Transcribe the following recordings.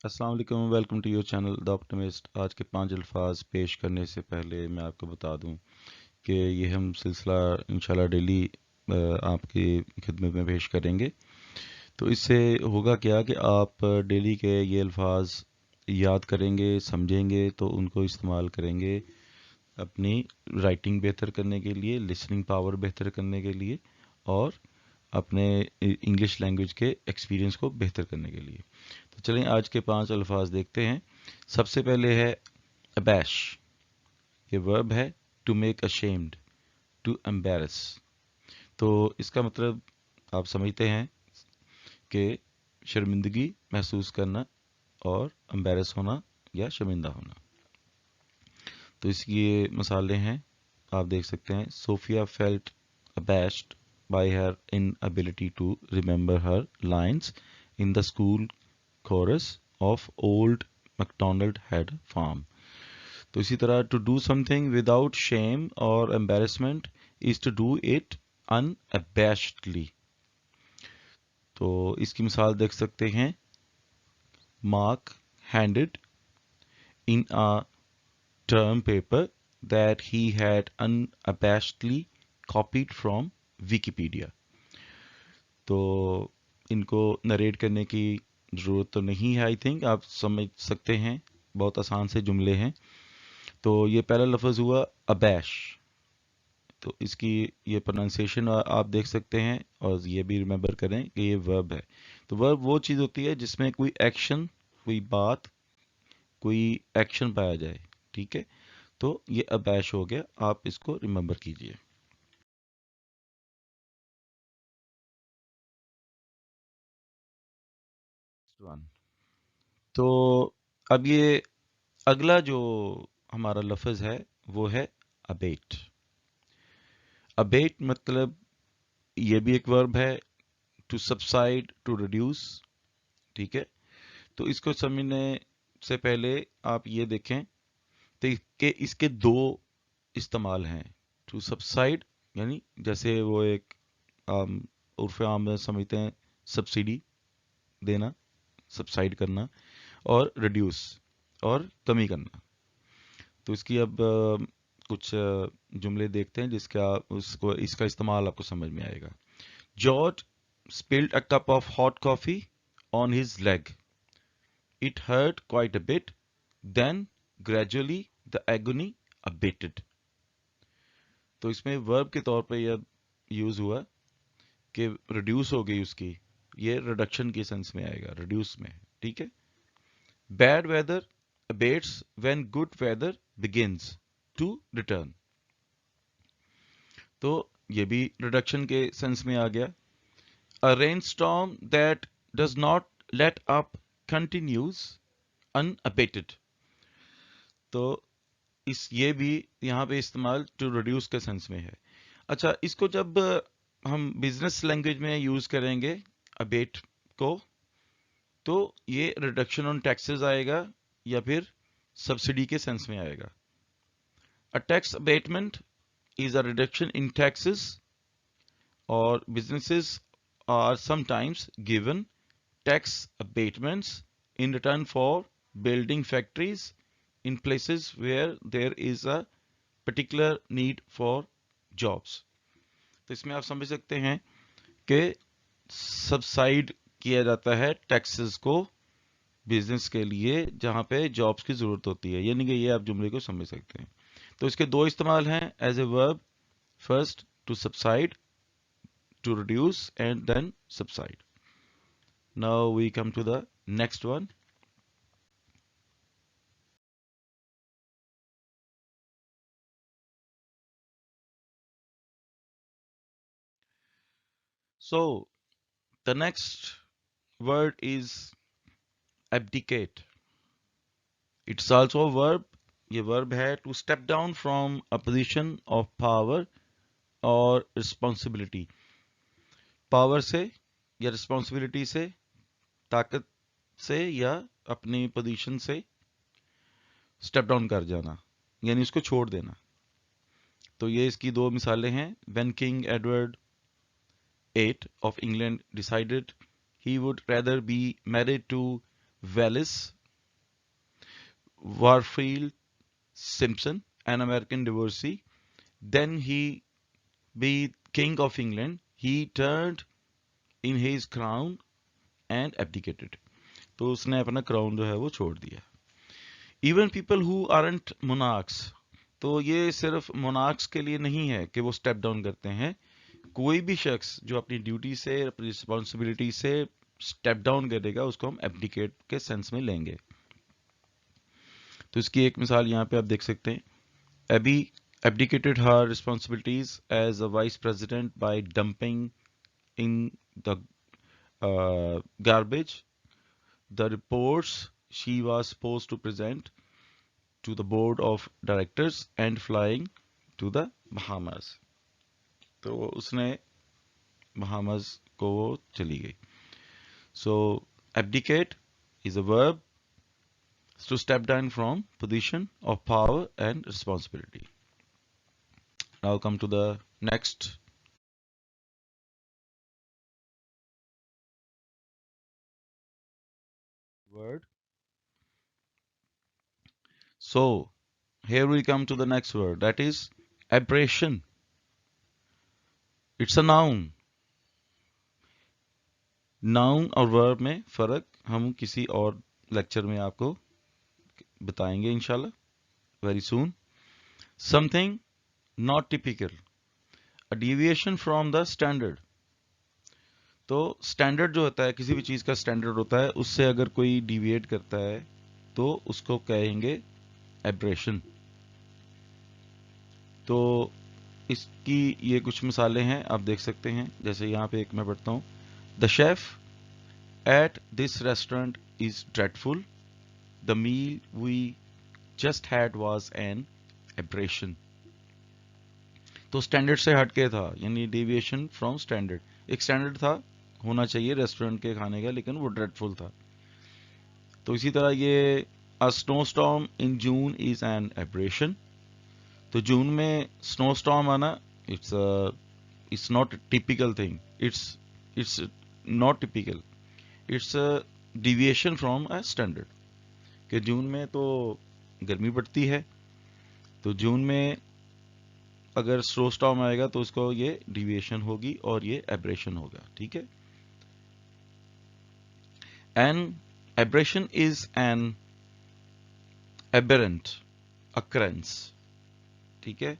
अस्सलाम वालेकुम, welcome to your channel The Optimist. आज के 5 अल्फाज पेश करने से पहले मैं आपको बता दूं कि ये हम सिलसिला इंशाल्लाह डेली आपकी खिदमत में पेश करेंगे। तो इससे होगा क्या कि आप डेली के ये अल्फाज याद करेंगे, समझेंगे, तो उनको इस्तेमाल करेंगे अपनी राइटिंग बेहतर करने के लिए, लिसनिंग पावर बेहतर करने के लिए और अपने इंग्लिश लैंग्वेज के एक्सपीरियंस को बेहतर करने के लिए। तो चलें आज के 5 अल्फाज देखते हैं। सबसे पहले है अबैश। ये वर्ब है to make ashamed, to embarrass. तो इसका मतलब आप समझते हैं कि शर्मिंदगी महसूस करना और एम्बेरस होना या शर्मिंदा होना। तो इसकी ये मिसालें हैं, आप देख सकते हैं। Sophia felt abashed by her inability to remember her lines in the school chorus of Old MacDonald Head Farm. तो इसी तरह to do something without shame or embarrassment is to do it unabashedly. तो इसकी मिसाल देख सकते हैं। Mark handed in a term paper that he had unabashedly copied from Wikipedia. तो इनको नरेट करने की ज़रूरत तो नहीं है, आई थिंक आप समझ सकते हैं, बहुत आसान से जुमले हैं। तो ये पहला लफ्ज़ हुआ अबैश। तो इसकी ये प्रोनाउंसिएशन आप देख सकते हैं और ये भी रिमेंबर करें कि ये वर्ब है। तो वर्ब वो चीज़ होती है जिसमें कोई एक्शन, कोई बात, कोई एक्शन पाया जाए, ठीक है। तो ये अबैश हो गया, आप इसको रिमेंबर कीजिए। तो अब ये अगला जो हमारा लफ्ज़ है वो है अबेट। अबेट मतलब ये भी एक वर्ब है, टू सबसाइड, टू रिड्यूस, ठीक है। तो इसको समझने से पहले आप ये देखें तो कि इसके दो इस्तेमाल हैं। टू सबसाइड यानी जैसे वो एक उर्फ आम में समझते हैं सब्सिडी देना, सबसाइड करना, और रिड्यूस और कमी करना। तो इसकी अब कुछ जुमले देखते हैं जिसका उसको इसका इस्तेमाल आपको समझ में आएगा। George spilled a cup of hot coffee on his leg. It hurt quite a bit. Then gradually the agony abated. तो इसमें वर्ब के तौर पे यह यूज हुआ कि रिड्यूस हो गई उसकी, ये रिडक्शन के सेंस में आएगा, रिड्यूस में, ठीक है। Bad weather abates when good weather begins to return. तो ये भी रिडक्शन के सेंस में आ गया। A rainstorm that does not let up continues unabated. तो ये भी यहाँ पे इस्तेमाल टू रिड्यूस के सेंस में है। अच्छा, इसको जब हम बिजनेस लैंग्वेज में यूज करेंगे अबेट को, तो ये रिडक्शन ऑन टैक्सेस आएगा या फिर सब्सिडी के सेंस में आएगा। A tax abatement is a reduction in taxes, or businesses are sometimes given tax abatements in return for building factories in places where there is a particular need for jobs. तो इसमें आप समझ सकते हैं कि subside किया जाता है टैक्सेस को बिजनेस के लिए जहां पे जॉब्स की जरूरत होती है, यानी कि ये आप जुमले को समझ सकते हैं। तो इसके दो इस्तेमाल हैं as a verb. First, to subside, to reduce, and then subside. Now we come to the next one. So, the next word is abdicate. It's also a verb. ये verb है to step down from a position of power or responsibility. Power से या responsibility से, ताकत से या अपनी position से स्टेप डाउन कर जाना, यानी उसको छोड़ देना। तो ये इसकी दो मिसालें हैं। When King Edward VIII of England decided he would rather be married to Wallis Warfield Simpson, an American divorcee. Then he be king of England. He turned in his crown and abdicated. तो उसने अपना crown जो है वो छोड़ दिया. Even people who aren't monarchs, तो ये सिर्फ monarchs के लिए नहीं है कि वो स्टेप डाउन करते हैं. कोई भी शख्स जो अपनी ड्यूटी से, अपनी रिस्पॉन्सिबिलिटी से स्टेप डाउन करेगा, उसको हम एब्डिकेट के सेंस में लेंगे. तो इसकी एक मिसाल यहाँ पे आप देख सकते हैं. Abby abdicated her responsibilities as a vice president by dumping in the garbage the reports she was supposed to present to the board of directors and flying to the Bahamas. तो उसने Bahamas को वो चली गई. So abdicate is a verb to step down from position of power and responsibility. Now come to the next word. So here we come to the next word, that is aberration. It's a noun. Noun और verb में फर्क हम किसी और lecture में आपको बताएंगे इंशाल्लाह, very soon. Something not typical, a deviation from the standard. तो स्टैंडर्ड जो होता है, किसी भी चीज का स्टैंडर्ड होता है, उससे अगर कोई डिविएट करता है तो उसको कहेंगे एब्रेशन. तो इसकी ये कुछ मिसालें हैं, आप देख सकते हैं. जैसे यहाँ पे एक मैं पढ़ता हूँ. The chef at this restaurant is dreadful. The meal we just had was an aberration. तो स्टैंडर्ड से हटके था, यानी डेविएशन फ्रॉम स्टैंडर्ड. एक स्टैंडर्ड था, होना चाहिए रेस्टोरेंट के खाने का, लेकिन वो ड्रेडफुल था. तो इसी तरह ये a snowstorm in June is an aberration. तो जून में स्नोस्टॉर्म आना, it's not typical thing. It's not typical. It's a deviation from a standard. कि जून में तो गर्मी पड़ती है, तो जून में अगर स्नोस्टॉर्म आएगा तो उसको ये डिविएशन होगी और ये एब्रेशन होगा. ठीक है. An aberration is an aberrant occurrence. ठीक है.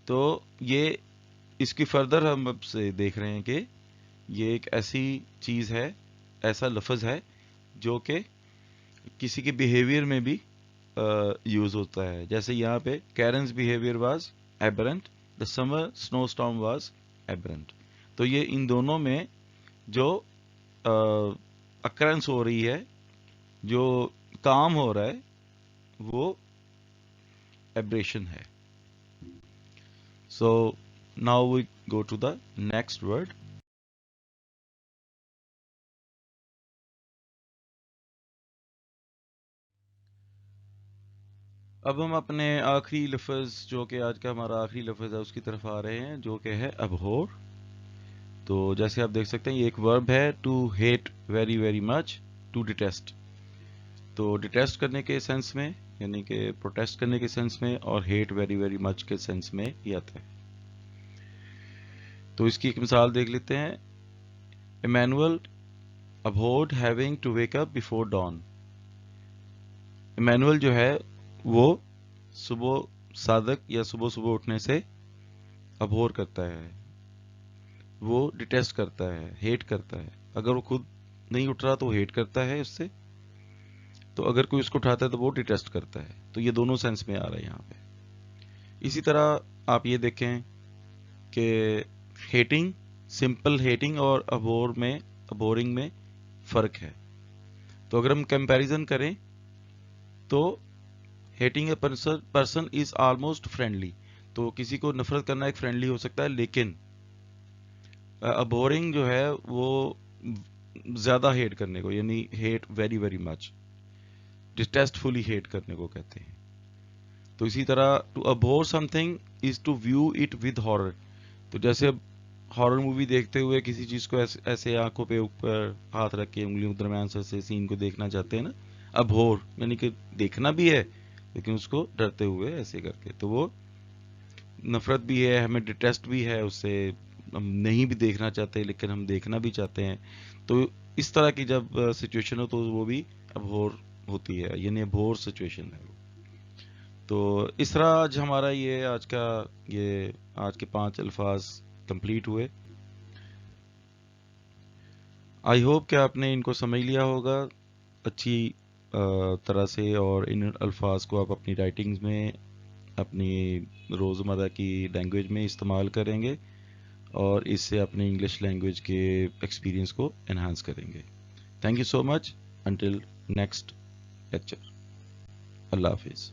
तो ये इसकी फर्दर हम अब से देख रहे हैं कि ये एक ऐसी चीज है, ऐसा लफ्ज है जो कि किसी के बिहेवियर में भी यूज होता है. जैसे यहाँ पे Karen's behaviour was aberrant, the summer snowstorm was aberrant. तो ये इन दोनों में जो अकरेंस हो रही है, जो काम हो रहा है, वो एब्रेशन है. So now we go to the next word. अब हम अपने आखिरी लफ्ज, जो कि आज का हमारा आखिरी लफ्ज है, उसकी तरफ आ रहे हैं, जो कि है अबहोर. तो जैसे आप देख सकते हैं, ये एक वर्ब है, to hate very very much, to detest. तो डिटेस्ट करने के सेंस में, यानी कि प्रोटेस्ट करने के सेंस में, और हेट वेरी वेरी मच के सेंस में ये आता है. तो इसकी एक मिसाल देख लेते हैं. Emmanuel abhorred having to wake up before dawn. Emmanuel जो है वो सुबह सादक या सुबह सुबह उठने से अबहोर करता है, वो डिटेस्ट करता है, हेट करता है. अगर वो खुद नहीं उठ रहा तो हेट करता है उससे, तो अगर कोई उसको उठाता है तो वो डिटेस्ट करता है. तो ये दोनों सेंस में आ रहा है यहाँ पे. इसी तरह आप ये देखें कि हेटिंग, सिंपल हेटिंग और अबोरिंग में फर्क है. तो अगर हम कंपैरिजन करें तो hating a person is almost friendly. तो किसी को नफरत करना एक फ्रेंडली हो सकता है, लेकिन अबोरिंग जो है वो ज्यादा हेट करने को, यानी hate very very much, detestfully hate करने को कहते हैं. तो इसी तरह to abhor something is to view it with horror. तो जैसे अब हॉरर मूवी देखते हुए किसी चीज को ऐसे आंखों पे ऊपर हाथ रख के उंगलियों के दरमियान से सीन को देखना चाहते हैं ना, ابھور یعنی کہ دیکھنا بھی ہے لیکن اس کو ڈرتے ہوئے ایسے کر کے، تو وہ نفرت بھی ہے، ہمیں ڈیٹیسٹ بھی ہے اس سے، ہم نہیں بھی دیکھنا چاہتے لیکن ہم دیکھنا بھی چاہتے ہیں. تو اس طرح کی جب سچویشن ہو تو وہ بھی ابھور ہوتی ہے، یعنی ابھور سچویشن ہے وہ. تو اس طرح آج ہمارا یہ آج کے 5 الفاظ کمپلیٹ ہوئے. آئی ہوپ کہ آپ نے ان کو سمجھ لیا ہوگا اچھی طرح سے، اور ان الفاظ کو آپ اپنی رائٹنگز میں، اپنی روزمرہ کی لینگویج میں استعمال کریں گے اور اس سے اپنے انگلش لینگویج کے ایکسپیرینس کو انہانس کریں گے. Thank you so much. Until next lecture. اللہ حافظ.